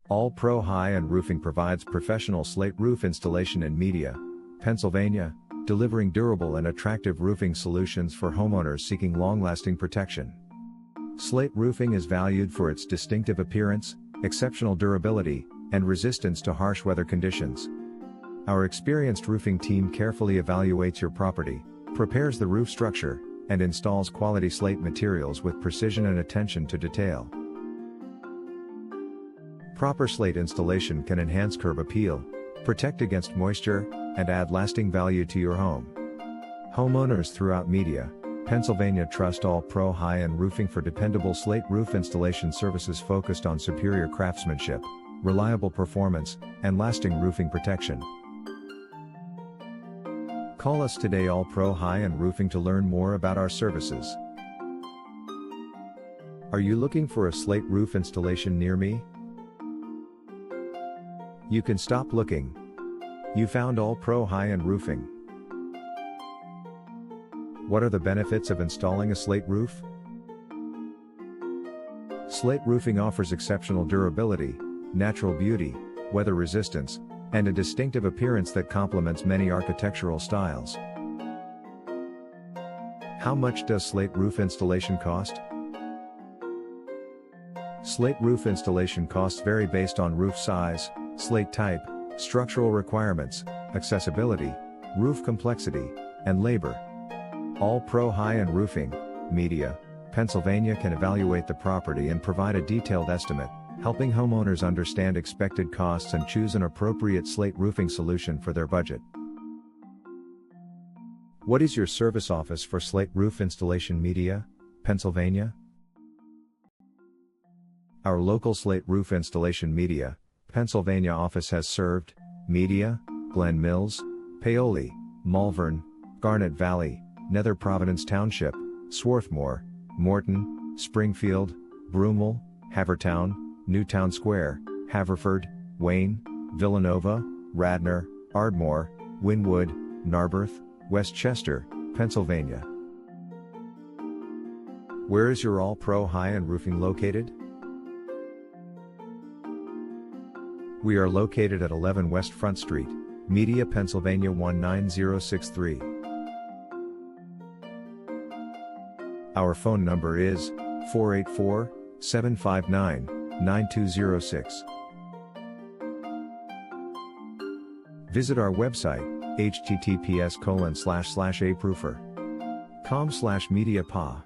All Pro High-End Roofing provides professional slate roof installation in Media, Pennsylvania, delivering durable and attractive roofing solutions for homeowners seeking long-lasting protection. Slate Roofing is valued for its distinctive appearance, exceptional durability, and resistance to harsh weather conditions. Our experienced roofing team carefully evaluates your property, prepares the roof structure, and installs quality slate materials with precision and attention to detail. Proper slate installation can enhance curb appeal, protect against moisture, and add lasting value to your home. Homeowners throughout Media, Pennsylvania trust All Pro High-End Roofing for dependable slate roof installation services focused on superior craftsmanship, reliable performance, and lasting roofing protection. Call us today, All Pro High-End Roofing, to learn more about our services. Are you looking for a slate roof installation near me? You can stop looking. You found All Pro High-End Roofing. What are the benefits of installing a slate roof? Slate roofing offers exceptional durability, natural beauty, weather resistance, and a distinctive appearance that complements many architectural styles. How much does slate roof installation cost? Slate roof installation costs vary based on roof size, slate type, structural requirements, accessibility, roof complexity, and labor. All Pro High-End Roofing, Media, Pennsylvania can evaluate the property and provide a detailed estimate, helping homeowners understand expected costs and choose an appropriate slate roofing solution for their budget. What is your service office for slate roof installation? Media, Pennsylvania? Our local slate roof installation Media, Pennsylvania office has served Media, Glen Mills, Paoli, Malvern, Garnet Valley, Nether Providence Township, Swarthmore, Morton, Springfield, Broomall, Havertown, Newtown Square, Haverford, Wayne, Villanova, Radnor, Ardmore, Wynwood, Narberth, Westchester, Pennsylvania. Where is your All Pro High-End Roofing located? We are located at 11 West Front Street, Media, Pennsylvania 19063. Our phone number is 484-759-9206. Visit our website, https://aproofer.com/mediapa.